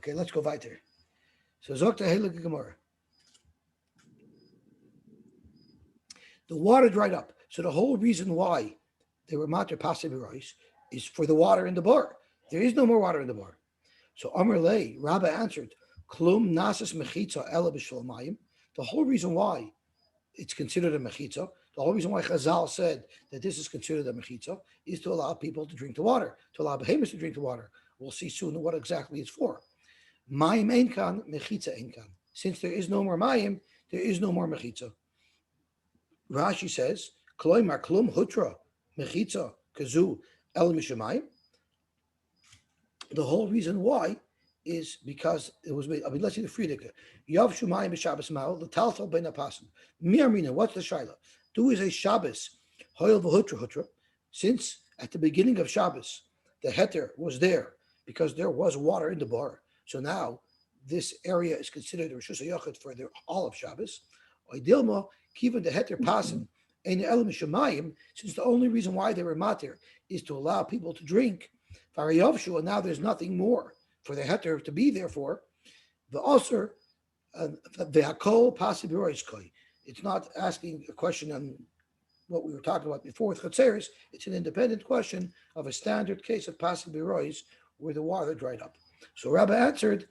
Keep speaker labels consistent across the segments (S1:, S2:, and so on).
S1: Okay, let's go weiter. So Zokta Heilige Gemara. The water dried up. So the whole reason why they were matter passive rice is for the water in the bar. There is no more water in the bar. So Amr Lay, Rabbi answered, Klum nasas mechitza ela b'shel mayim. The whole reason why it's considered a mechitza, the whole reason why Chazal said that this is considered a mechitza is to allow people to drink the water, to allow behemoths to drink the water. We'll see soon what exactly it's for. Mayim einkan, mechitza einkan. Since there is no more mayim, there is no more mechitza. Rashi says, Kloimar klum hutra mechitza kazu el mishamayim. The whole reason why is because it was made. I mean, let's see the Friedeke. Yav Shumayim b'Shabbos Ma'al the Taltal ben Apasim. Mi'armina. What's the shaila? Do is a Shabbos hoil v'hutra hutra. Since at the beginning of Shabbos the heter was there because there was water in the bar. So now this area is considered a Rishus HaYachid for the all of Shabbos. Oidilma kivan the heter pasim ein elam Shemayim. Since the only reason why they were matir is to allow people to drink. And now there's nothing more for the heter to be there for. The usher, the hakol pasib roiskoi. It's not asking a question on what we were talking about before with chatzeres. It's an independent question of a standard case of pasib rois where the water dried up. So Rabbi answered,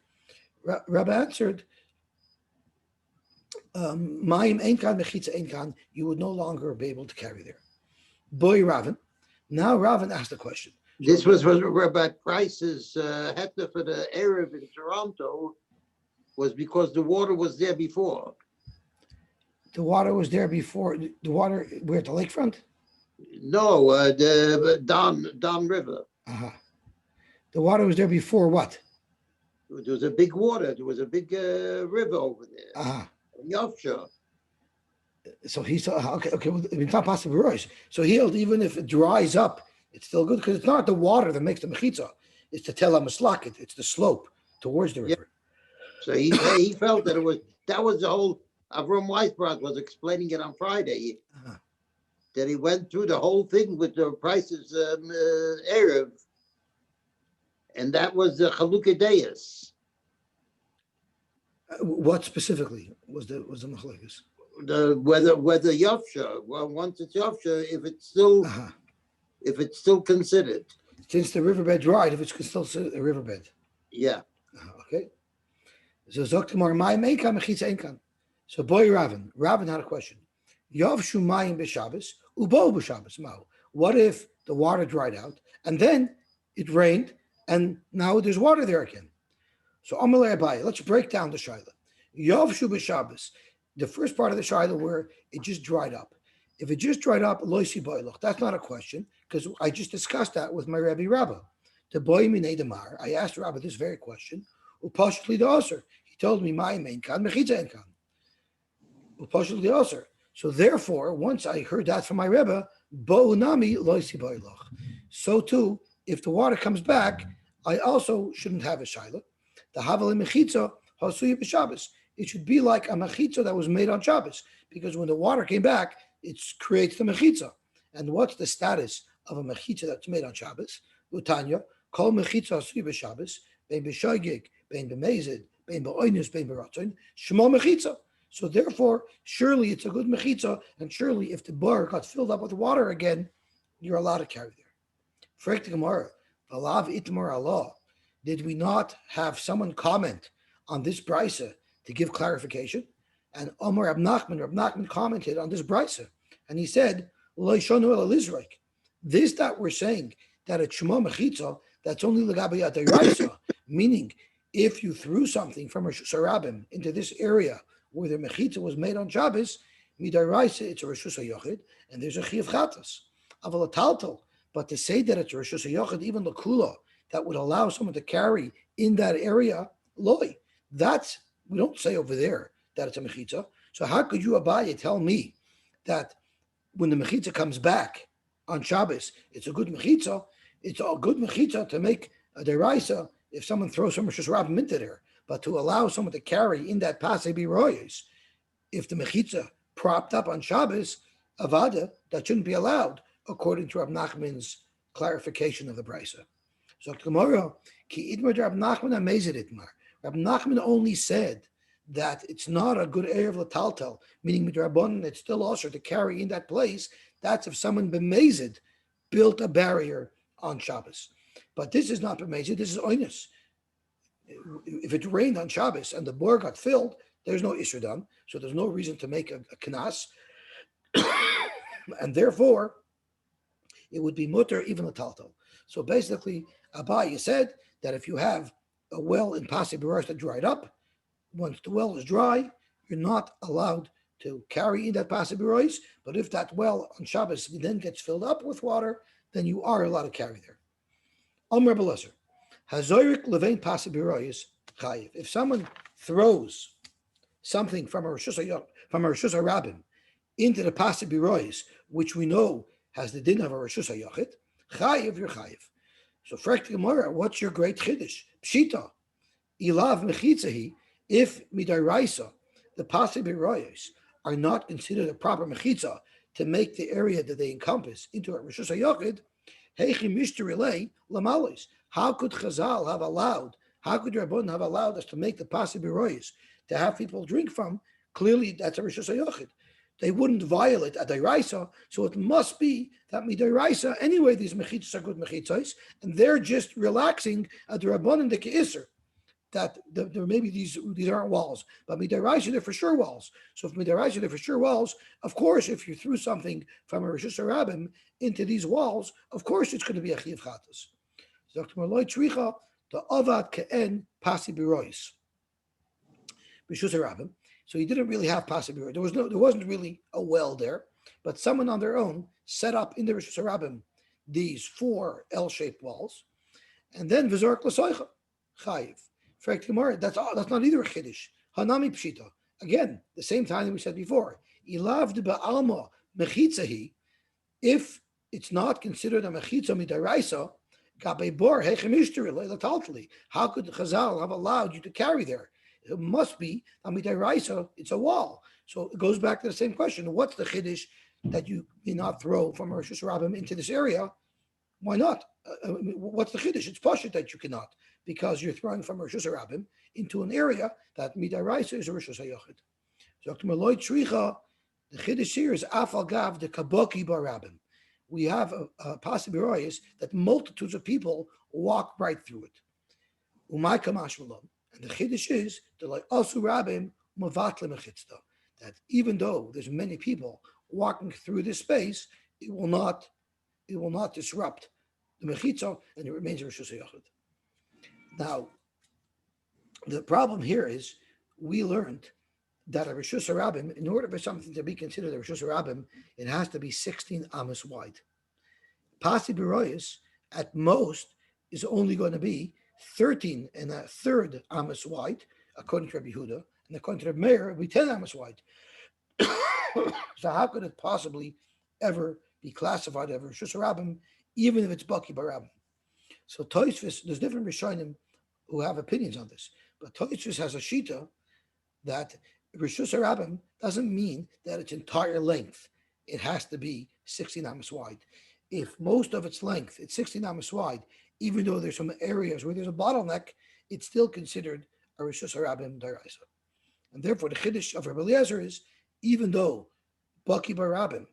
S1: Mayim einkan mechitza einkan. You would no longer be able to carry there. Boy Ravin. Now Ravin asked the question.
S2: This was Rabbi Price's hector for the Eruvin in Toronto was because the water was there before.
S1: The water was there before. The water where at the lakefront?
S2: No, the Don River.
S1: Uh-huh. The water was there before what?
S2: There was a big water. There was a big river over there.
S1: Uh-huh.
S2: Yosy.
S1: So he saw. Okay. Well, it's not possible, Royce. So he held even if it dries up. It's still good because it's not the water that makes the mechitza. It's the tela maslakit. It's the slope towards the river.
S2: So he felt that was the whole. Avram Weisbrot was explaining it on Friday. Uh-huh. That he went through the whole thing with the Price's Erev, and that was the Chalukah Deis.
S1: What specifically was the machlekes?
S2: The whether Yofsha. Well, once it's Yofsha, if it's still. Uh-huh. If it's still considered.
S1: Since the riverbed dried, if it's still a riverbed.
S2: Yeah.
S1: Okay. So Zoktamar, my meinkan mechitza einkan. So boy Ravin had a question. Yav shumayim b'Shabbos, ubo b'Shabbos mao. What if the water dried out and then it rained and now there's water there again? So Amalei Abaye, let's break down the shaila. Yav shu b'Shabbos, the first part of the shaila where it just dried up. If it just dried up, loisi boiloch, that's not a question because I just discussed that with my Rabbi Rabbah. The boy minei demar. I asked Rabbah this very question. Upashli the oser. He told me my main kan mechitza enkan. Upashli the oser. So therefore, once I heard that from my Rebbe, bo nami loisi boiloch. So too, if the water comes back, I also shouldn't have a shaila. The havali mechitza hasuya b'Shabbos. It should be like a mechitza that was made on Shabbos because when the water came back, it creates the mechitza. And what's the status of a mechitza that's made on Shabbos? Utanya, kol mechitza asui b'Shabbos, bein b'shogeg, bein b'mezid, bein b'oinus, bein b'ratzon, shmo mechitza. So therefore, surely it's a good mechitza, and surely if the bar got filled up with water again, you're allowed to carry there. Frek the Gemara, alav itmar Allah. Did we not have someone comment on this brisa to give clarification? And Omar Rab Nachman commented on this brisa, and he said, "This that we're saying that a shema mechitza that's only l'gabayat deraisa, meaning if you threw something from a Rishus HaRabim into this area where the mechitza was made on Shabbos, midaraisa it's a Rishus HaYachid, and there's a chiyuv chatas, aval taltal. But to say that it's a Rishus HaYachid, even l'kula, that would allow someone to carry in that area, loy. That's we don't say over there that it's a mechitza. So how could you, Abaye, tell me that when the mechitza comes back on Shabbos, it's a good mechitza? It's a good mechitza to make a deraisa if someone throws some Rishus Rabbim into there. But to allow someone to carry in that pasei biroyes, if the mechitza propped up on Shabbos, avada, that shouldn't be allowed, according to Rab Nachman's clarification of the brisa. So tomorrow, ki idmar Rab Nachman amazed itmar. Rabbi Nachman only said that it's not a good Erev Lataltel, meaning midrabanan, it's still also to carry in that place. That's if someone b'mezid built a barrier on Shabbos. But this is not b'mezid, this is oinus. If it rained on Shabbos and the bore got filled, there's no Isser done, so there's no reason to make a knas, and therefore it would be mutter even a taltal. So basically, Abaye said that if you have a well in Pasi Berosh that dried up, once the well is dry, you're not allowed to carry in that Pasi Berosh, but if that well on Shabbos then gets filled up with water, then you are allowed to carry there. Omer Belezer, Hazorik Levain Pasi Berosh Chayiv. If someone throws something from a Rishus Harabim into the Pasi Berosh, which we know has the din of a Rishus HaYachid, Chayiv, you're Chayiv. So, Frek Gemara, what's your great Chiddush? Pshita, Ilav Mechitzahi, if Midaraisa, the Pasi Berosh, are not considered a proper Mechitza to make the area that they encompass into a Rishus HaYachid, Heichi Mishter Lamalis. How could Chazal have allowed, how could Rabbon have allowed us to make the Pasi Berosh to have people drink from? Clearly, that's a Rishus HaYachid. They wouldn't violate a Dairaisa, so it must be that Midaraisa, anyway, these Mechitzas are good Mechitzas, and they're just relaxing at the Rabbon and the Ke'isr, that there maybe these aren't walls, but Midaraisa, they're for sure walls. So if Midaraisa, they're for sure walls, of course, if you threw something from a Rishus Harabim into these walls, of course it's going to be a Chiv Chatas. Dr. Maloi Tzricha, the Avad Ke'en Pasi Berois. Rishus Harabim. So he didn't really have Pasi Berois. There wasn't really a well there, but someone on their own set up in the Rishus Harabim these 4 L-shaped walls, and then V'zork L'soicha Chayiv. That's not either a Chiddush. Hanami Pshita. Again, the same time that we said before. Ilav de Ba'alma Mechitzahi. If it's not considered a Mechitza Midaraisa, Gabe Bor Hechemishter Lataltali. How could Chazal have allowed you to carry there? It must be a Midaraisa, it's a wall. So it goes back to the same question. What's the Chiddush that you may not throw from a Rishus Harabim into this area? Why not? What's the Chiddush? It's Pashut that you cannot, because you're throwing from a Rishus Harabim into an area that Midaraisa is a Rishus HaYachid. So Maloi Tzricha, the Chiddush here is Afal Gav de Kaboki Barabim. We have a Pasi Berois that multitudes of people walk right through it. Umay Kamash Malom. And the Chiddush is that Asu Rabim Mavatle Mechitzta, that even though there's many people walking through this space, it will not disrupt the Mechitza, and it remains a Rishus HaYachid. Now, the problem here is we learned that a Rishus Harabim, in order for something to be considered a Rishus Harabim, it has to be 16 amos wide. Pasi Berois, at most, is only going to be 13 and a third amos wide, according to Rabbi Yehuda, and according to Rabbi Meir, it will be 10 amos wide. So how could it possibly ever be classified as Rishus Harabim, even if it's Baki Barabim? So Tosfos, there's different Rishonim who have opinions on this, but Tosfos has a shita that Rishus Harabim doesn't mean that its entire length, it has to be 16 amos wide. If most of its length, it's 16 amos wide, even though there's some areas where there's a bottleneck, it's still considered a Rishus Harabim Daraisa. And therefore, the Chiddush of Rabbi Eliezer is, even though Baki Barabim,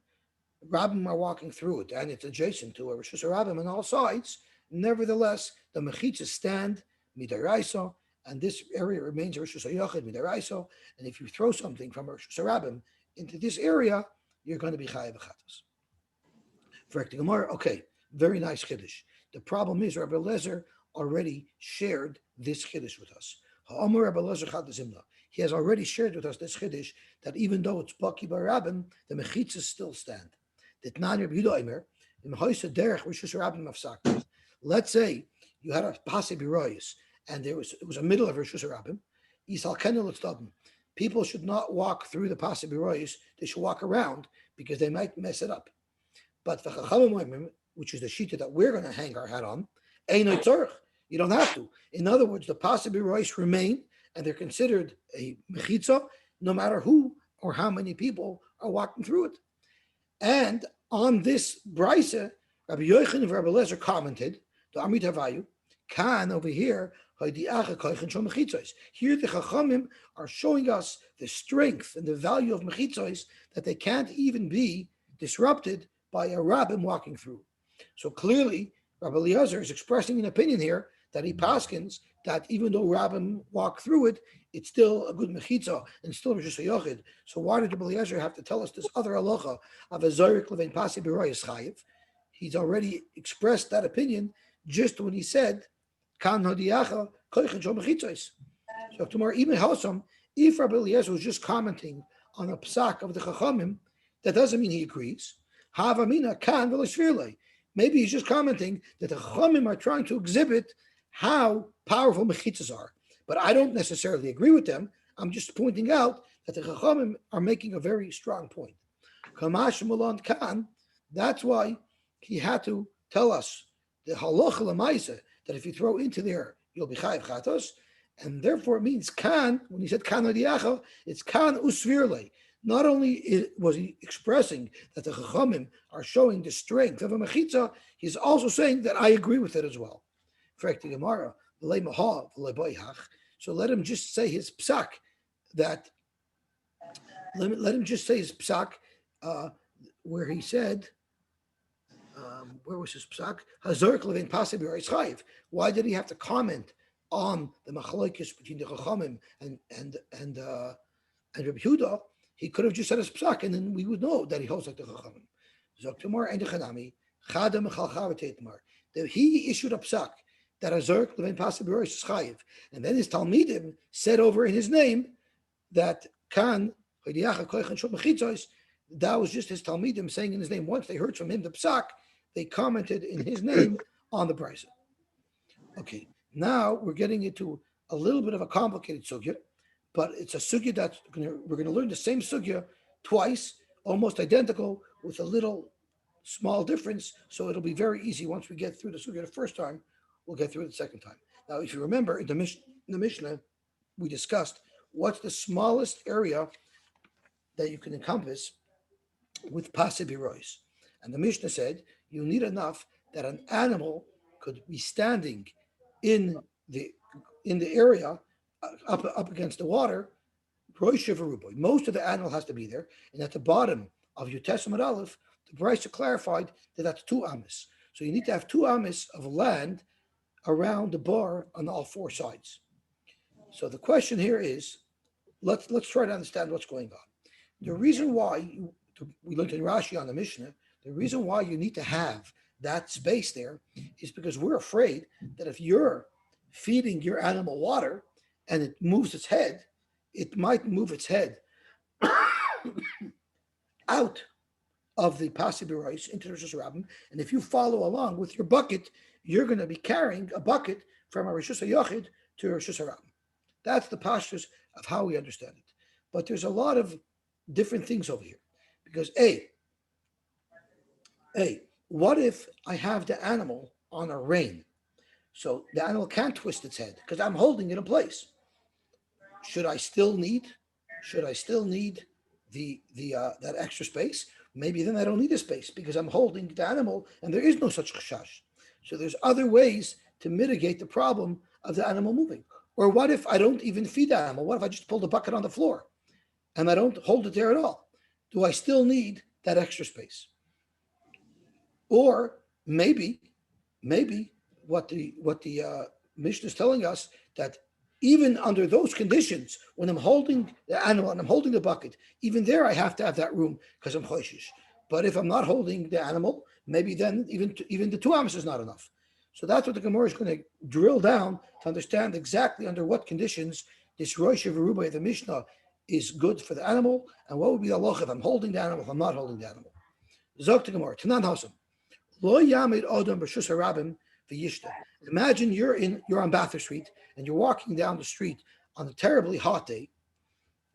S1: Rabbim are walking through it, and it's adjacent to a Rishus Harabim on all sides, nevertheless, the Mechitzas stand Midaraisa, and this area remains a Rishus HaYachid Midaraisa, and if you throw something from a Rishus Harabim into this area, you're going to be Chayav Chatas. For Gemara, okay, very nice Chiddush. The problem is Rabbi Eliezer already shared this Chiddush with us. He has already shared with us this Chiddush that even though it's Baki Barabim, the Mechitzas still stand. Let's say you had a Pasi Berois and it was a middle of Rishus Harabim. People should not walk through the Pasi Berois, they should walk around because they might mess it up. But the Chachamim, which is the shita that we're going to hang our hat on, you don't have to. In other words, the Pasi Berois remain, and they're considered a mechitza, no matter who or how many people are walking through it. And on this brisa, Rabbi Yochanan and Rabbi Eliezer commented, the Amit Havayu, Kan over here, here the Chachamim are showing us the strength and the value of mechitzos that they can't even be disrupted by a rabbin walking through. So clearly, Rabbi Eliezer is expressing an opinion here that he paskins that even though rabbin walk through it, it's still a good mechitza and still just a yochid. So why did Rabbi Eliezer have to tell us this other halacha of a zorik levein pasi b'royes chayiv? He's already expressed that opinion just when he said, Kan hodiyacha koichin shom mechitzos. So tomorrow, even Hosam, if Rabbi Eliezer was just commenting on a psak of the Chachamim, that doesn't mean he agrees. Havamina kan v'lashvirlei. Maybe he's just commenting that the Chachamim are trying to exhibit how powerful mechitzas are. But I don't necessarily agree with them. I'm just pointing out that the Chachamim are making a very strong point. Kamash Mulan Kan, that's why he had to tell us the halacha lemaisa that if you throw into there, you'll be chayiv chatos, and therefore it means kan. When he said kan hodiyacha, it's kan usvirle. Not only was he expressing that the chachamim are showing the strength of a mechitza, he's also saying that I agree with it as well. So let him just say his psak that. Let him just say his psak where he said. Where was his psak? Hazork levin pasib chayiv. Why did he have to comment on the machlokes between the chachamim and Rabbi Yehuda? He could have just said his psak, and then we would know that he holds like the chachamim. Zoktamar and the chanami chadam mechalchav teitmar. He issued a psak that hazork levin pasib chayiv, and then his talmidim said over in his name that kan hodiyacha koichan shom mechitzos. That was just his talmidim saying in his name. Once they heard from him the psak, they commented in his name on the price. Okay, now we're getting into a little bit of a complicated sugya, but it's a sugya that we're going to learn the same sugya twice, almost identical, with a little small difference. So it'll be very easy once we get through the sugya the first time. We'll get through it the second time. Now, if you remember in the Mishnah, we discussed what's the smallest area that you can encompass with pasibirois. And the Mishnah said you need enough that an animal could be standing in the area up against the water. Most of the animal has to be there. And at the bottom of your Testament Aleph, the Brisa clarified that that's 2 amis. So you need to have 2 amis of land around the bar on all 4 sides. So the question here is, let's try to understand what's going on. The reason why we looked in Rashi on the Mishnah, the reason why you need to have that space there is because we're afraid that if you're feeding your animal water and it moves its head, it might move its head out of the pasibirais into the Rishus Rabbim. And if you follow along with your bucket, you're going to be carrying a bucket from a Rishus HaYachid to a Rishus Rabbim. That's the pashtus of how we understand it. But there's a lot of different things over here. Because what if I have the animal on a rein? So the animal can't twist its head because I'm holding it in place. Should I still need the that extra space? Maybe then I don't need a space because I'm holding the animal and there is no such chashash. So there's other ways to mitigate the problem of the animal moving. Or what if I don't even feed the animal? What if I just pull the bucket on the floor and I don't hold it there at all? Do I still need that extra space? Or maybe what the Mishnah is telling us, that even under those conditions, when I'm holding the animal and I'm holding the bucket, even there I have to have that room because I'm choishish. But if I'm not holding the animal, maybe then even the 2 amos is not enough. So that's what the Gemara is going to drill down to understand exactly under what conditions this Rosh V'Rubai of the Mishnah is good for the animal, and what would be the halacha if I'm holding the animal, if I'm not holding the animal. Zok to Gemara, Tanan Hasam. Lo yamid odom b'shus harabim v'yishta. Imagine you're on Bathurst Street and you're walking down the street on a terribly hot day,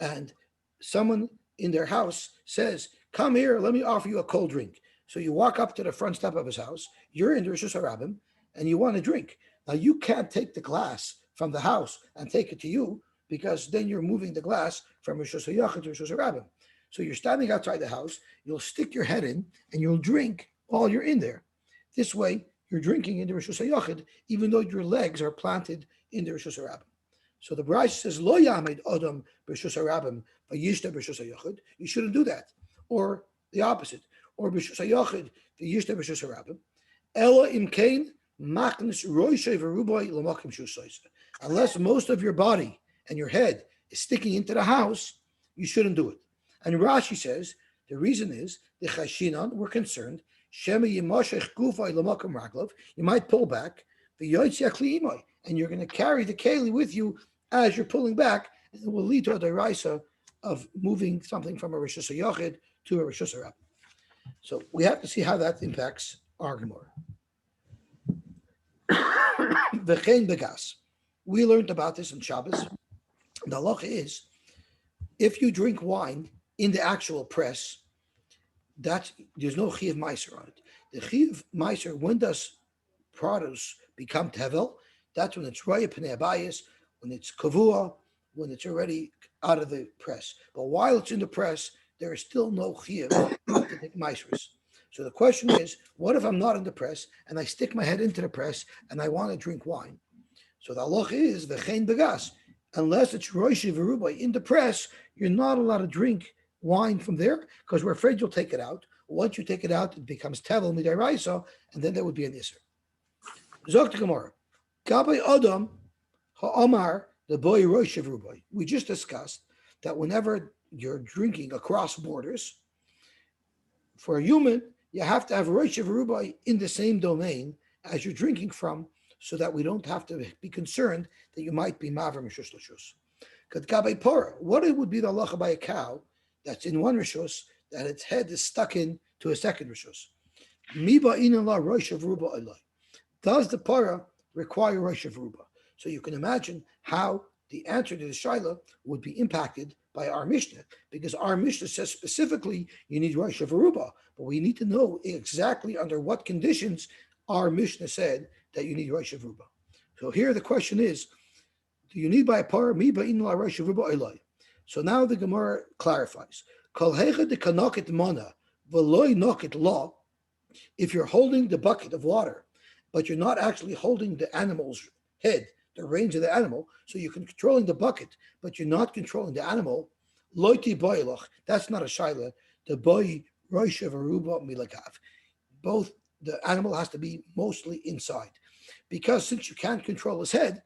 S1: and someone in their house says, "Come here, let me offer you a cold drink." So you walk up to the front step of his house. You're in the Rishus Harabim, and you want a drink. Now you can't take the glass from the house and take it to you, because then you're moving the glass from Rishus HaYachid to Rishus Harabim. So you're standing outside the house. You'll stick your head in and you'll drink while you're in there. This way, you're drinking in the Rishus HaYachid, even though your legs are planted in the Rishus HaRabim. So the Brayso says, Lo Yamed Adam B'Rishus HaRabim V'Yishta B'Rishus HaYachid. You shouldn't do that. Or the opposite. Or B'Rishus HaYachid V'Yishta B'Rishus HaRabim. Ella Imkain Machnis Roishay V'Rubai L'Makim Shusoisa. Unless most of your body and your head is sticking into the house, you shouldn't do it. And Rashi says, the reason is, the Chashinan were concerned, you might pull back, and you're going to carry the keli with you as you're pulling back, and it will lead to a deraisa of moving something from a Rishus HaYachid to a Rishus HaRabim. So we have to see how that impacts our Gemara. V'chein begas. We learned about this in Shabbos. The halacha is, if you drink wine in the actual press, that there's no chiv meiser on it. The chiv meiser, when does produce become tevel? That's when it's raya pnei abayis, when it's kavua, when it's already out of the press. But while it's in the press, there is still no chiv to take meisers. So the question is, what if I'm not in the press and I stick my head into the press and I want to drink wine? So the halacha is v'chein begas. Unless it's roishi v'rubai in the press, you're not allowed to drink wine from there because we're afraid you'll take it out. Once you take it out, it becomes tevel midiraisa, and then there would be an iser. Zok to Gemara. Gabay Adam ha'amar the boy roishi v'rubai. We just discussed that whenever you're drinking across borders, for a human, you have to have roishi v'rubai in the same domain as you're drinking from, so that we don't have to be concerned that you might be maver mishus l'shus. What it would be the halacha by a cow that's in one rishus, that its head is stuck in to a second rishus? Does the para require rosh v'ruba? So you can imagine how the answer to the shaila would be impacted by our Mishnah, because our Mishnah says specifically you need rosh v'ruba, but we need to know exactly under what conditions our Mishnah said that you need rosh v'ruba. So here the question is, do you need by a par mi ba'in la rosh v'ruba elai? So now the Gemara clarifies. Kol hecha de kanakit mana v'loi nakit la. If you're holding the bucket of water, but you're not actually holding the animal's head, the reins of the animal, so you're controlling the bucket, but you're not controlling the animal, loiti boilach. That's not a shaila. The boy rosh v'ruba milakav. Both the animal has to be mostly inside, because since you can't control his head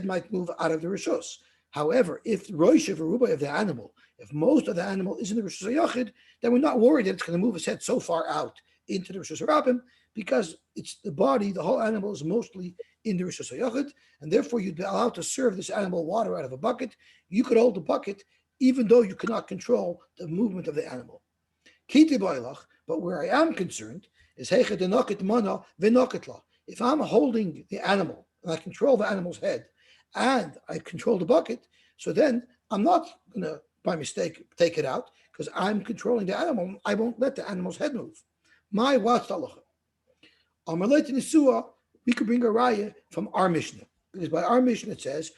S1: might move out of the rishus. However, if the rosh v'ruba of the animal, if most of the animal is in the Rishus HaYachid, then we're not worried that it's going to move his head so far out into the Rishus HaRabim, because it's the body, the whole animal is mostly in the Rishus HaYachid, and therefore you'd be allowed to serve this animal water out of a bucket. You could hold the bucket even though you cannot control the movement of the animal. But where I am concerned is if I'm holding the animal and I control the animal's head and I control the bucket, so then I'm not going to, by mistake, take it out because I'm controlling the animal. I won't let the animal's head move. My what's the halacha? We could bring a raya from our Mishnah, because by our Mishnah it says,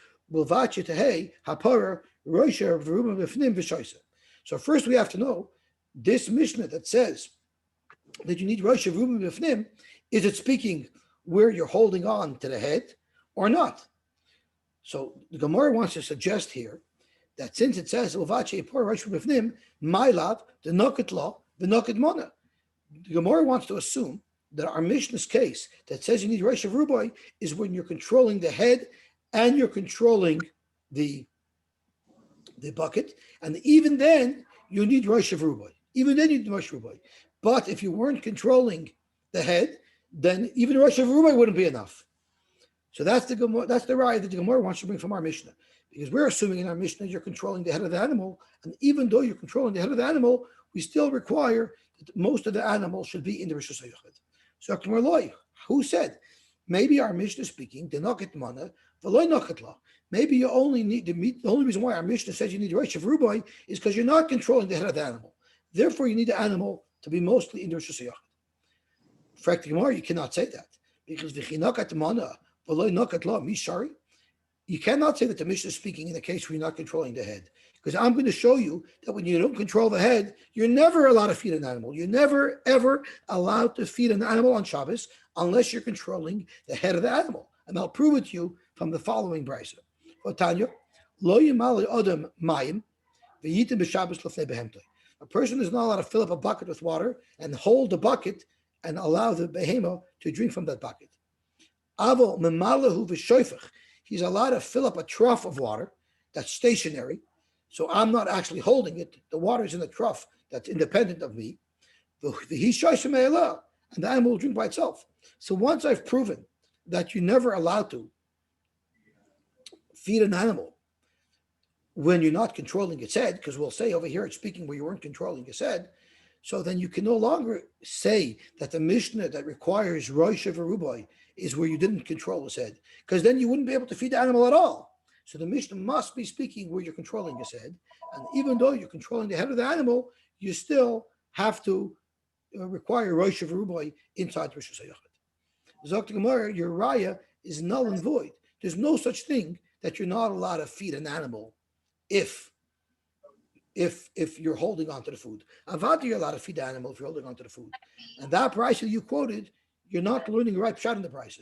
S1: so first we have to know, this Mishnah that says that you need rosh v'rubim b'fnim, is it speaking where you're holding on to the head or not? So the Gemara wants to suggest here that since it says uvache por rosh b'fnim, my love, the noket law, the noket mona. The Gemara wants to assume that our Mishnah's case that says you need rosh v'rubai is when you're controlling the head and you're controlling the bucket, and even then you need rosh v'rubai. Even then you need rosh v'rubai. But if you weren't controlling the head, then even rosh v'rubai wouldn't be enough. So that's the raya that the Gemara wants to bring from our Mishnah, because we're assuming in our Mishnah you're controlling the head of the animal, and even though you're controlling the head of the animal, we still require that most of the animal should be in the Rishus HaYachid. So who said? Maybe our Mishnah is speaking the noket mana v'loy noket la. Maybe you only need the only reason why our Mishnah says you need rosh v'rubai is because you're not controlling the head of the animal. Therefore, you need the animal to be mostly in the Rishus HaYachid. Fact, Gemara, you cannot say that, because v'chinakat mana v'loy noket la mishari. You cannot say that the Mishnah is speaking in the case where you're not controlling the head, Because I'm going to show you that when you don't control the head, you're never allowed to feed an animal. You're never, ever allowed to feed an animal on Shabbos unless you're controlling the head of the animal. And I'll prove it to you from the following brisa. Otanya, lo yimali odom mayim v'yitim b'Shabbos lefnei behemtoi. A person is not allowed to fill up a bucket with water and hold the bucket and allow the behemoth to drink from that bucket. Avo memalahu v'shoifach. He's allowed to fill up a trough of water that's stationary. So I'm not actually holding it. The water is in a trough that's independent of me. And the animal will drink by itself. So once I've proven that you're never allowed to feed an animal when you're not controlling its head, because we'll say over here it's speaking where you weren't controlling its head, so then you can no longer say that the Mishnah that requires Rosh Rubai is where you didn't control his head, because then you wouldn't be able to feed the animal at all. So the Mishnah must be speaking where you're controlling his head, and even though you're controlling the head of the animal, you still have to require Rosh Rubai inside Rosh Hashanah. Zok Gemara, your raya is null and void. There's no such thing that you're not allowed to feed an animal if you're holding on to the food. Avada, you're allowed to feed the animal if you're holding on to the food. And that price you quoted, you're not learning the right pshat in the price.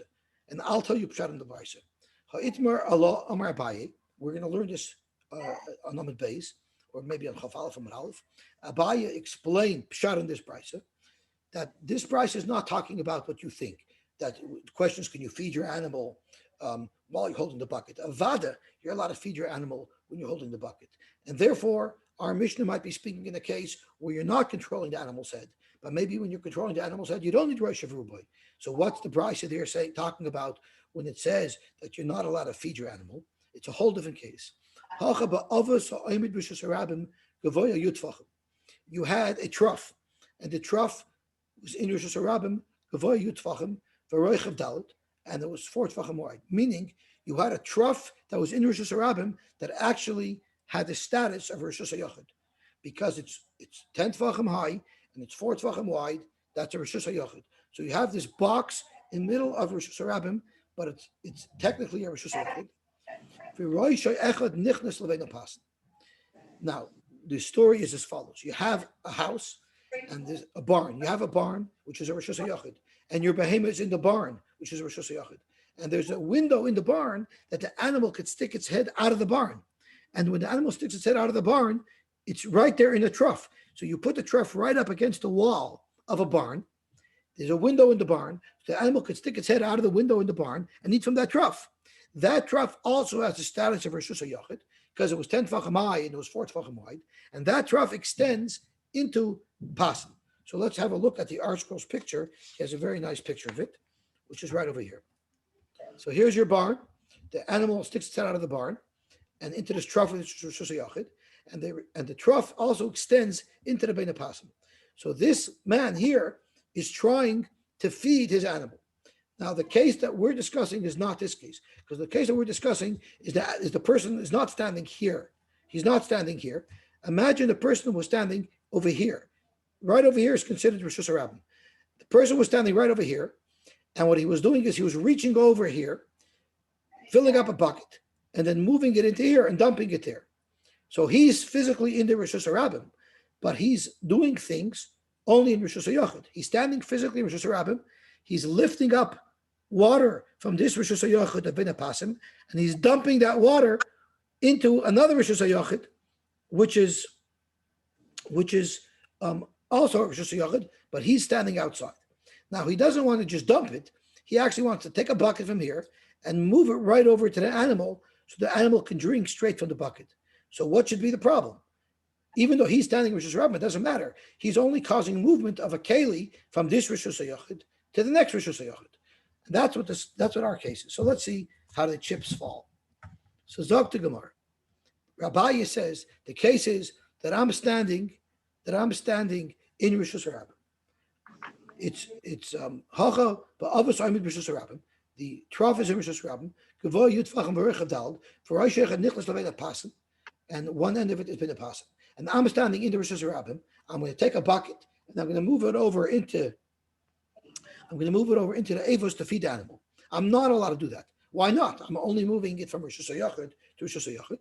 S1: And I'll tell you pshat in the price. Ha'itmar Allah Amar Abaye. We're going to learn this on Amud Beis, or maybe on Chaf Aleph Amud Aleph. Abaye explained pshat in this price that this price is not talking about what you think. That questions, can you feed your animal while you're holding the bucket? Avada, you're allowed to feed your animal when you're holding the bucket. And therefore, our Mishnah might be speaking in a case where you're not controlling the animal's head. But maybe when you're controlling the animal's head, you don't need Rosh Rubai. So what's the price there talking about when it says that you're not allowed to feed your animal? It's a whole different case. You had a trough, and the trough was in Rosh Hashanah, and it was 4 tefachim wide, meaning you had a trough that was in Rosh Hashanah that actually had the status of Rosh Hashanah, because it's 10 tefachim high and it's 4 tefachim wide. That's a Rosh Hashanah. So you have this box in the middle of Rosh Hashanah, but it's technically a Rosh Hashanah. Now, the story is as follows. You have a house and there's a barn. You have a barn, which is a Rosh Hashanah, and your behemoth is in the barn, which is a Rosh Hashanah. And there's a window in the barn that the animal could stick its head out of the barn. And when the animal sticks its head out of the barn, it's right there in the trough. So you put the trough right up against the wall of a barn. There's a window in the barn. So the animal could stick its head out of the window in the barn and eat from that trough. That trough also has the status of Rosh Hashanah because it was 10 tefachim high and it was 4 tefachim wide. And that trough extends into Pasim. So let's have a look at the ArtScrolls picture. He has a very nice picture of it, which is right over here. So here's your barn. The animal sticks its head out of the barn and into this trough of the and the trough also extends into the Bein Pasim. So this man here is trying to feed his animal. Now, the case that we're discussing is not this case, because the case that we're discussing is the person is not standing here. He's not standing here. Imagine the person was standing over here. Right over here is considered Rosh Hashanah. The person was standing right over here, and what he was doing is he was reaching over here, filling up a bucket, and then moving it into here and dumping it there. So he's physically in the Rosh Hashanah, but he's doing things only in Rosh Hashanah. He's standing physically in Rosh Hashanah. He's lifting up water from this Rosh Hashanah of Bein Pasim, and he's dumping that water into another Rosh Hashanah, which is also Rosh Hashanah, but he's standing outside. Now, he doesn't want to just dump it. He actually wants to take a bucket from here and move it right over to the animal so the animal can drink straight from the bucket. So what should be the problem? Even though he's standing Rosh Hashanah, it doesn't matter. He's only causing movement of a keli from this Rosh Hashanah to the next Rosh Hashanah. And that's what our case is. So let's see how the chips fall. So Zog to Gemara. Rabbi says the case is that I'm standing in Rosh Hashanah. It's hacha ba'avos amid Rosh Hashanah. The trough is in Rosh Hashanah. Gavoy yutfachim v'rechav dal. For Rosh Hashanah nichlas levein pasim, and one end of it is Bein Pasim. And I'm standing in the Rosh Hashanah. I'm going to take a bucket and I'm going to move it over into the avos to feed the animal. I'm not allowed to do that. Why not? I'm only moving it from Rosh Hashanah to Rosh Hashanah.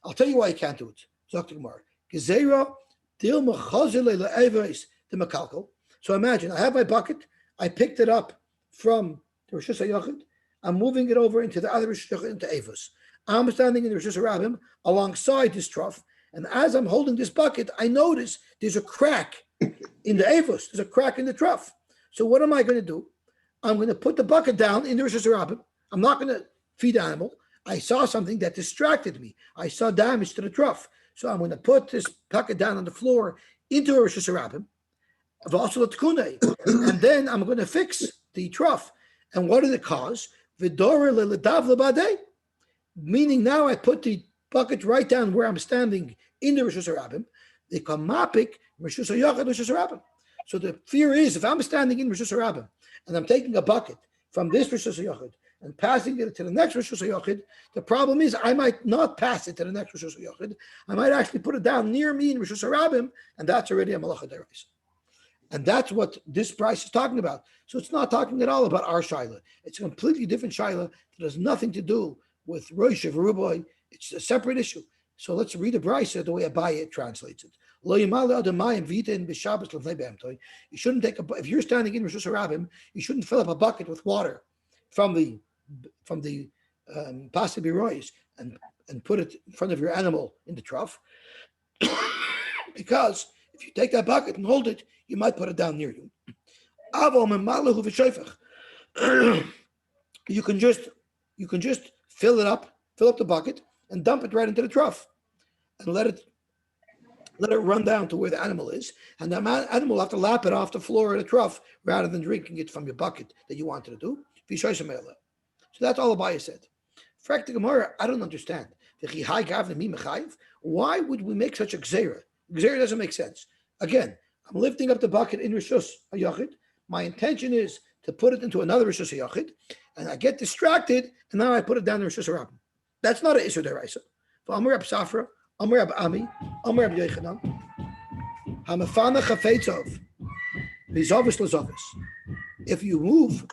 S1: I'll tell you why I can't do it. Sagt the Gemara. Gezerah dil mechazile le'eves the mekalkel. So imagine, I have my bucket. I picked it up from the Rosh Hashanah. I'm moving it over into the other Rosh Hashanah, into Avos. I'm standing in the Rosh Hashanah alongside this trough. And as I'm holding this bucket, I notice there's a crack in the Avos. There's a crack in the trough. So what am I going to do? I'm going to put the bucket down in the Rosh Hashanah. I'm not going to feed the animal. I saw something that distracted me. I saw damage to the trough. So I'm going to put this bucket down on the floor into a Rosh Hashanah. And then I'm going to fix the trough. And what did it cause? Meaning now I put the bucket right down where I'm standing in the Rosh Hashanah. They come mapik Rosh Hashanah. So the fear is, if I'm standing in Rosh Hashanah and I'm taking a bucket from this Rosh Hashanah and passing it to the next Rosh Hashanah, the problem is I might not pass it to the next Rosh Hashanah. I might actually put it down near me in Rosh Hashanah, and that's already a malacha deraisa. And that's what this price is talking about. So it's not talking at all about our shaila. It's a completely different shaila that has nothing to do with Rosh Hashanah. It's a separate issue. So let's read the brisa the way Abaye translates it. You shouldn't take if you're standing in Rosh Hashanah, you shouldn't fill up a bucket with water from the possibly rois and put it in front of your animal in the trough, because if you take that bucket and hold it, you might put it down near you. You can just fill up the bucket and dump it right into the trough and let it run down to where the animal is, and the animal will have to lap it off the floor of the trough rather than drinking it from your bucket that you wanted to do. So that's all Abaye said. Frak the Gemara, I don't understand. Why would we make such a gzeira? Gzeira doesn't make sense. Again, I'm lifting up the bucket in Rosh Hashanah. My intention is to put it into another Rosh Hashanah, and I get distracted, and now I put it down in Rosh Hashanah. That's not an Isur Deraisa. Amar Rab Safra, Amar Rab Ami, Amar Rab Yochanan, Hamafana Chafetzov, Vizavis Lazavis. If you move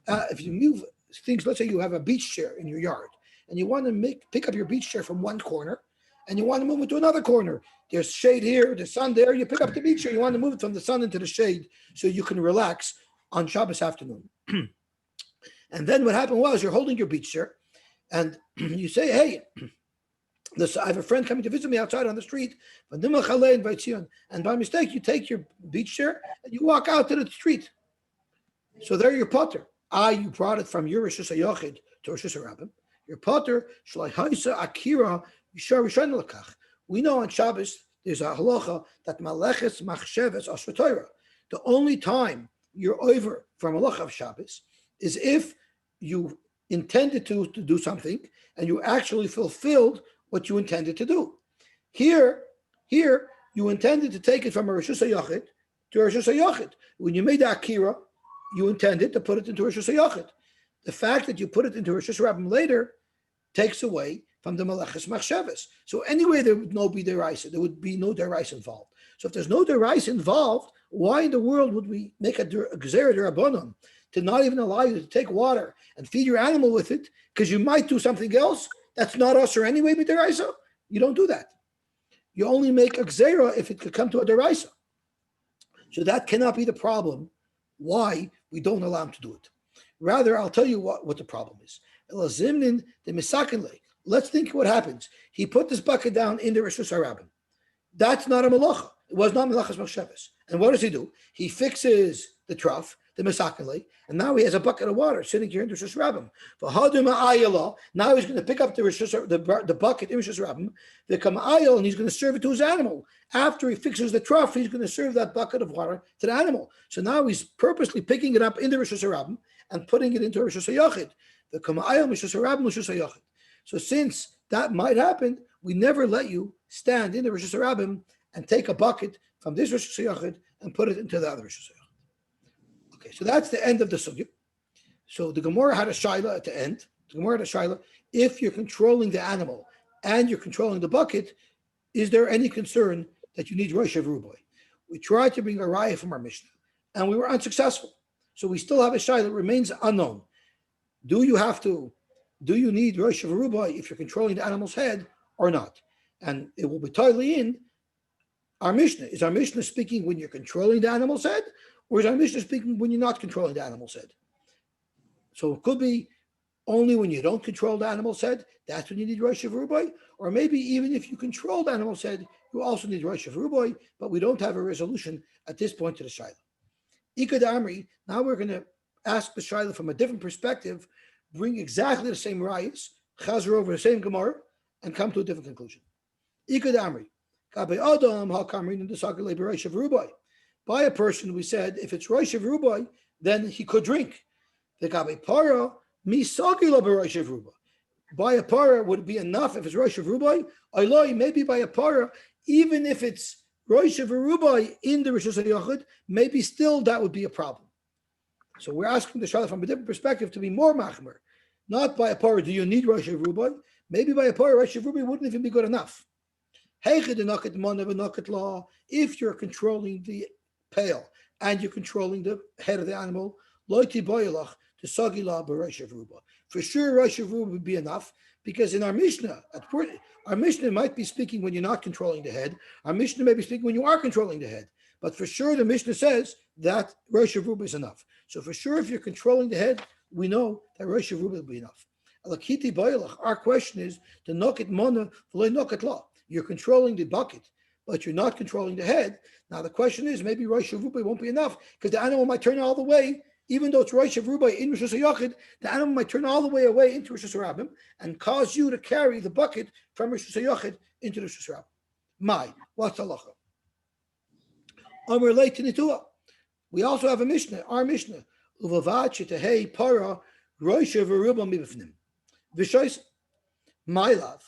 S1: things, let's say you have a beach chair in your yard, and you want to pick up your beach chair from one corner, and you want to move it to another corner. There's shade here, there's sun there. You pick up the beach chair, you want to move it from the sun into the shade so you can relax on Shabbos afternoon. And then what happened was you're holding your beach chair, and you say, hey, I have a friend coming to visit me outside on the street, and by mistake, you take your beach chair and you walk out to the street. So there you're potter. You brought it from your Rosh Hashanah to Rosh Hashanah. Your potter, akira, we know on Shabbos there's a halacha that maleches machsheves asvatoira. The only time you're over from halacha of Shabbos is if you intended to do something and you actually fulfilled what you intended to do. Here, you intended to take it from a Rosh Hashanah to a Rosh Hashanah. When you made the akira, you intended to put it into Rosh Hashanah. The fact that you put it into Rosh Hashanah later takes away from the Maleches Machshavas. So anyway, there would no be deraisa. There would be no deraisa involved. So if there's no deraisa involved, why in the world would we make a gzera derabanan to not even allow you to take water and feed your animal with it because you might do something else that's not us or anyway with deraisa? You don't do that. You only make a gzera if it could come to a deraisa. So that cannot be the problem why we don't allow him to do it. Rather, I'll tell you what the problem is. Let's think what happens. He put this bucket down in the Rosh Hashanah. That's not a malacha. It was not malachas machshavas. And what does he do? He fixes the trough, the mesakinle, and now he has a bucket of water sitting here in the Rosh Hashanah. Now he's going to pick up the bucket in Rosh Hashanah, the kama'ayel, and he's going to serve it to his animal. After he fixes the trough, he's going to serve that bucket of water to the animal. So now he's purposely picking it up in the Rosh Hashanah and putting it into Rosh Hashanah. The kama'ayel, Rosh Hashanah. So since that might happen, we never let you stand in the Rosh Hashanah and take a bucket from this Rosh Hashanah and put it into the other Rosh Hashanah. Okay, so that's the end of the sugya. So the Gemara had a shaila at the end. The Gemara had a shaila. If you're controlling the animal and you're controlling the bucket, is there any concern that you need Rosh Hashanah? We tried to bring a raya from our Mishnah, and we were unsuccessful. So we still have a shaila that remains unknown. Do you need Rosh Hashanah if you're controlling the animal's head or not? And it will be totally in Our Mishnah speaking when you're controlling the animal's head, or is our Mishnah speaking when you're not controlling the animal's head? So it could be only when you don't control the animal's head, that's when you need Rosh Rubai, or maybe even if you control the animal's head, you also need Rosh Rubai, but we don't have a resolution at this point to the Shaila. Ikad Amri, now we're going to ask the Shaila from a different perspective, bring exactly the same rayas, chazer over the same Gemara, and come to a different conclusion. Ikad Amri, by a person, we said, if it's Rosh Rubai, then he could drink. The Gabe Para, by a para would it be enough if it's Rosh Rubai? Maybe by a para, even if it's Rosh Rubai in the Rosh Hashanah, maybe still that would be a problem. So we're asking the Shaila from a different perspective to be more machmer. Not by a para, do you need Rosh Rubai? Maybe by a para, Rosh Rubai wouldn't even be good enough. If you're controlling the pail and you're controlling the head of the animal, for sure, Rosh Ruba would be enough, because in our Mishnah might be speaking when you're not controlling the head. Our Mishnah may be speaking when you are controlling the head. But for sure, the Mishnah says that Rosh Ruba is enough. So for sure, if you're controlling the head, we know that Rosh Ruba will be enough. Our question is the noket mana v'loy noket la. You're controlling the bucket, but you're not controlling the head. Now the question is, maybe Rosh Ruba won't be enough, because the animal might turn all the way. Even though it's Rosh Rubai in Rosh Hashanah, the animal might turn all the way away into Rosh Hashanah and cause you to carry the bucket from Rosh Hashanah into Rosh Hashanah. What's halacha? Amar leit nitua. We also have a Mishnah, our Mishnah. Uvavad shetehei para Rosh Ruba mibifnim. V'shois, my love.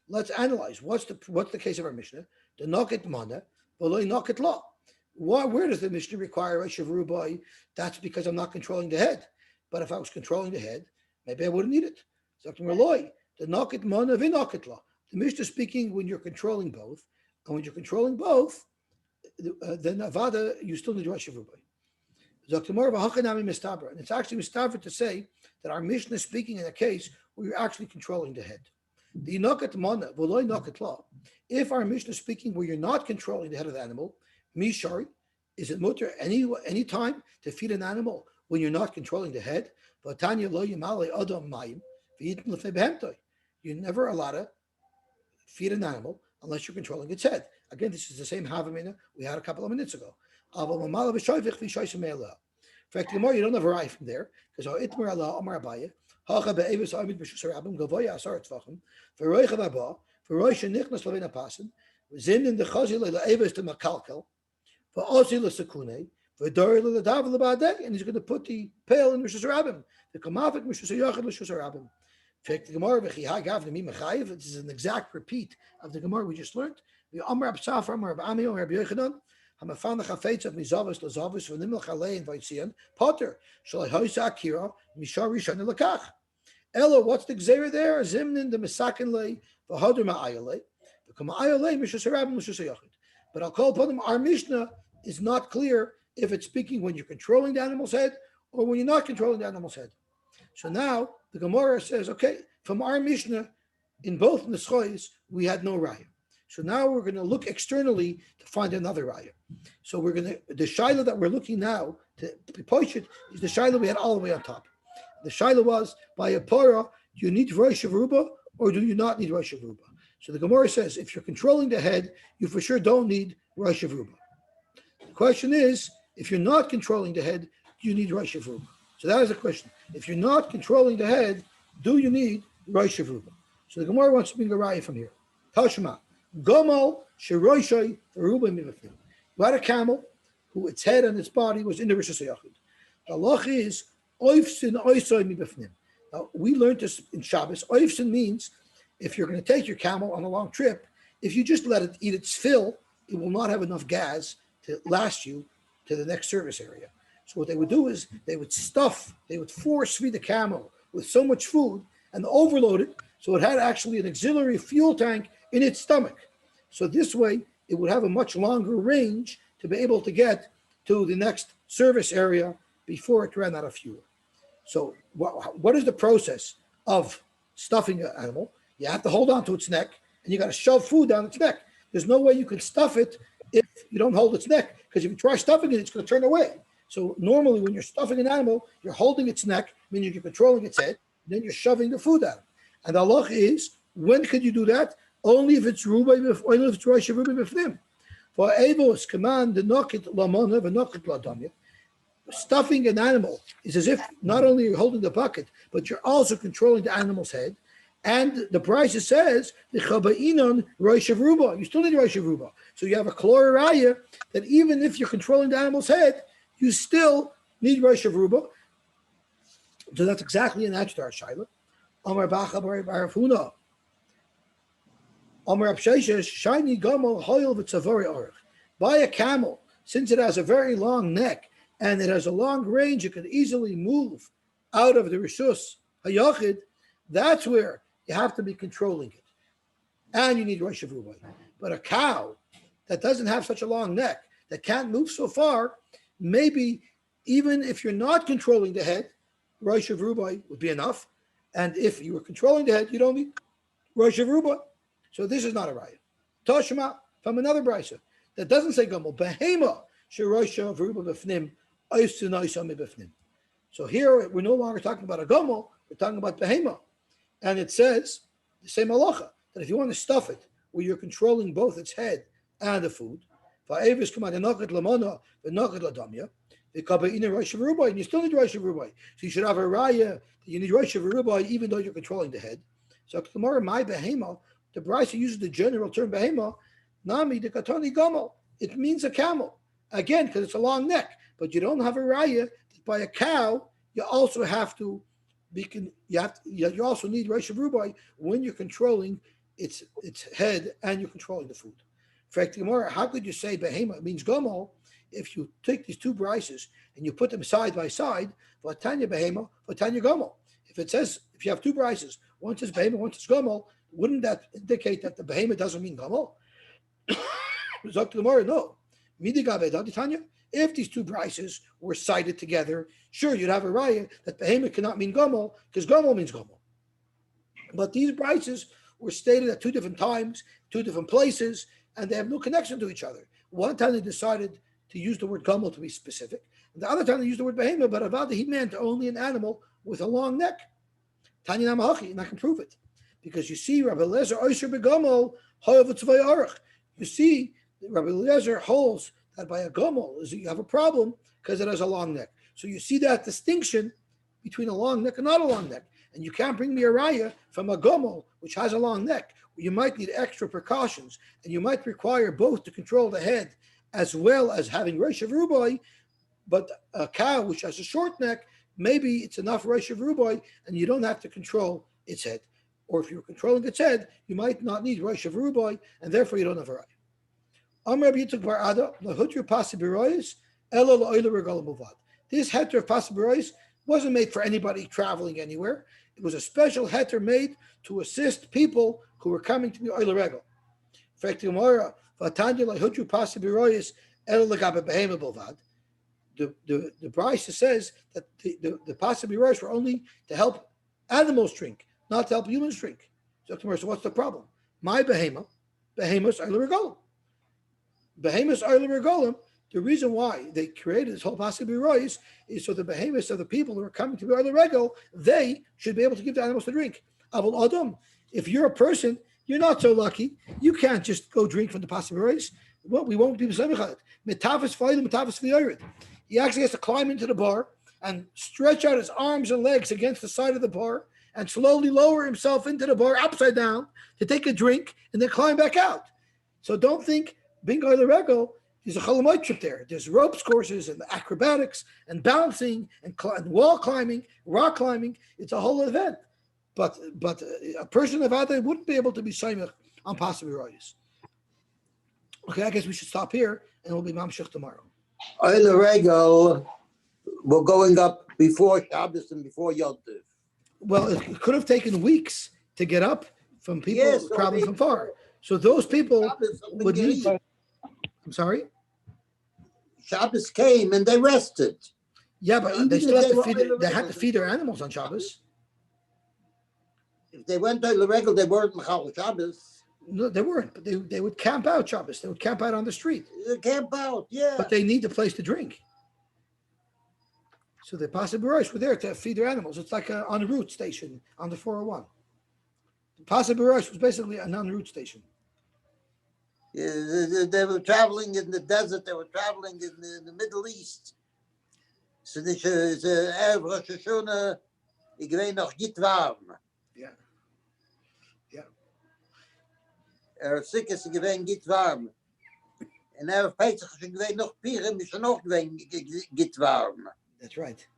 S1: Let's analyze what's the case of our Mishnah. The noket mana, v'loy noket law. Where does the Mishnah require Rosh Rubai? That's because I'm not controlling the head. But if I was controlling the head, maybe I wouldn't need it. The noket mana v'noket law. The Mishnah is speaking when you're controlling both, and when you're controlling both, then avada you still need Rosh Rubai. And it's actually mistaber to say that our Mishnah is speaking in a case where you're actually controlling the head. The noket mana v'loy noket law. If our Mishnah is speaking where you're not controlling the head of the animal, Mishari, is it mutter any time to feed an animal when you're not controlling the head? You're never allowed to feed an animal unless you're controlling its head. Again, this is the same Havamina we had a couple of minutes ago. In fact, the more you don't have a right from there, because and he's going to put the pail in Rosh Hashanah. The Kamavik Rosh Hashanah. This is an exact repeat of the Gemara we just learned. The Amar Absaf, Amar Abami, Amar Yochanan, Hamafan the Chafetz of Mizavas, Lazavas, Vanimel Chale, and Vaitzian, Potter, Shalai Hoisa Akira, Mishari Shana Lakach. Ella, what's the Gzera there? Zimnin, the Misakin Lay, Vahodur Ma'ayale, the Kama'ayale, Mishasarabim, Mishasayachid. But I'll call upon them, our Mishnah is not clear if it's speaking when you're controlling the animal's head or when you're not controlling the animal's head. So now the Gemara says, okay, from our Mishnah, in both Neschois, we had no raya. So now we're going to look externally to find another raya. So the shaila that we're looking now to push it is the shaila we had all the way on top. The shaila was, by a para, do you need Rosh Ruba or do you not need Rosh Ruba? So the Gemara says, if you're controlling the head, you for sure don't need Rosh Ruba. The question is, if you're not controlling the head, do you need Rosh Ruba? So that is the question. If you're not controlling the head, do you need Rosh Ruba? So the Gemara wants to bring a raya from here. Tashma, Gomal Sheroshai Ruba Mivafim. You had a camel who its head and its body was in the Rosh Hashanah. The halach is Oifsin Oisoi Mivafnim. Now we learned this in Shabbos. Oifsin means if you're going to take your camel on a long trip, if you just let it eat its fill, it will not have enough gas to last you to the next service area. So what they would do is they would force feed the camel with so much food and overload it, so it had actually an auxiliary fuel tank in its stomach. So this way, it would have a much longer range to be able to get to the next service area before it ran out of fuel. So what is the process of stuffing an animal? You have to hold on to its neck, and you got to shove food down its neck. There's no way you can stuff it if you don't hold its neck, because if you try stuffing it, it's going to turn away. So normally when you're stuffing an animal, you're holding its neck, meaning you're controlling its head, then you're shoving the food out. And the halach is, when could you do that? Only if it's rubai, only if it's rosh rubai b'fnim. For avos command the nokit lamona v'nokit ladamya. Stuffing an animal is as if not only you're holding the bucket, but you're also controlling the animal's head. And the price says the chaba'inon rosh ruba. You still need rosh ruba. So you have a kloraya that even if you're controlling the animal's head, you still need rosh ruba. So that's exactly an answer to our shaila. Amar Bacha Bar Huna. Amar Absheshes shiny gamal hoil v'tzavari arich. Buy a camel, since it has a very long neck and it has a long range, it can easily move out of the rishus hayachid. That's where you have to be controlling it, and you need rosh rubai. But a cow that doesn't have such a long neck, that can't move so far, maybe even if you're not controlling the head, rosh rubai would be enough. And if you were controlling the head, you don't need rosh rubai. So this is not a raya. Toshma from another brisa that doesn't say gomel behema sherosh ruba b'fnim oisunai b'fnim. So here we're no longer talking about a gomel, we're talking about behema. And it says the same halacha that if you want to stuff it where you're controlling both its head and the food, and you still need rosh rubai. So you should have a raya that you need rosh rubai even though you're controlling the head. So tomorrow my behema, the Brisa uses the general term behema, nami de katani gomel. It means a camel again because it's a long neck, but you don't have a raya that by a cow you also have to. You also need rosh rubai when you're controlling its head and you're controlling the food. In fact, Gemara, how could you say behema means gomel if you take these two brises and you put them side by side? Vatanya behema, vatanya gomel. If it says if you have two brises, one says behema, one says gomel, wouldn't that indicate that the behema doesn't mean gomel? Zok Gemara, no. Midigabe Tanya. If these two brises were cited together, sure, you'd have a raya that behema cannot mean gomel because gomel means gomel. But these brises were stated at two different times, two different places, and they have no connection to each other. One time they decided to use the word gomel to be specific, and the other time they used the word behema, but avada he meant only an animal with a long neck. Tanya Namahachi, and I can prove it. Because you see, Rabbi Eliezer Oisher begomel hoyav tzvay arich. You see, Rabbi Eliezer holds that by a gomel is you have a problem because it has a long neck. So you see that distinction between a long neck and not a long neck. And you can't bring me a raya from a gomel, which has a long neck, where you might need extra precautions, and you might require both to control the head as well as having rosh rubai. But a cow which has a short neck, maybe it's enough rosh rubai, and you don't have to control its head. Or if you're controlling its head, you might not need rosh rubai, and therefore you don't have a raya. This heter of pasibirois wasn't made for anybody traveling anywhere. It was a special heter made to assist people who were coming to be oil regel. In fact, the Brisa says that the pasibirois were only to help animals drink, not to help humans drink. So what's the problem? My behemoths oil regel. Behemoths are regolim. The reason why they created this whole pasibirois is so the behemoths of the people who are coming to be oil regel, they should be able to give the animals to drink. Aval adam, if you're a person, you're not so lucky. You can't just go drink from the pasibirois. Well, we won't be b'semichat. Metafas fayim, metafas v'yored. He actually has to climb into the bar and stretch out his arms and legs against the side of the bar and slowly lower himself into the bar upside down to take a drink and then climb back out. So don't think being oil regel is a cholamoid trip there. There's ropes courses and acrobatics and bouncing and wall climbing, rock climbing. It's a whole event. But a person of Adai wouldn't be able to be shaymech on pasibirois. Okay, I guess we should stop here and we'll be mamshich tomorrow.
S2: Oil regel, we're going up before Shabbos and before Yom Tov.
S1: Well, it could have taken weeks to get up from people traveling from far. So those people would need. I'm sorry?
S2: Shabbos came and they rested.
S1: Yeah, but they still have to feed. They had to feed their animals on Shabbos.
S2: If they went to the regular, they weren't Machal Shabbos.
S1: No, they weren't, but they would camp out Shabbos. They would camp out on the street,
S2: They camp out, yeah.
S1: but they need a place to drink. So the Pasa Barosh were there to feed their animals. It's like a en route station on the 401. The Pasa Barosh was basically an en route station.
S2: Yeah, they were traveling in the desert. They were traveling in the Middle East. So this is Erev Rosh Hashanah. Ik weet nog niet warm.
S1: Yeah.
S2: Sick is ik weet niet warm. En Erev Pesach is ik weet nog pieren, is nog weet niet warm.
S1: That's right.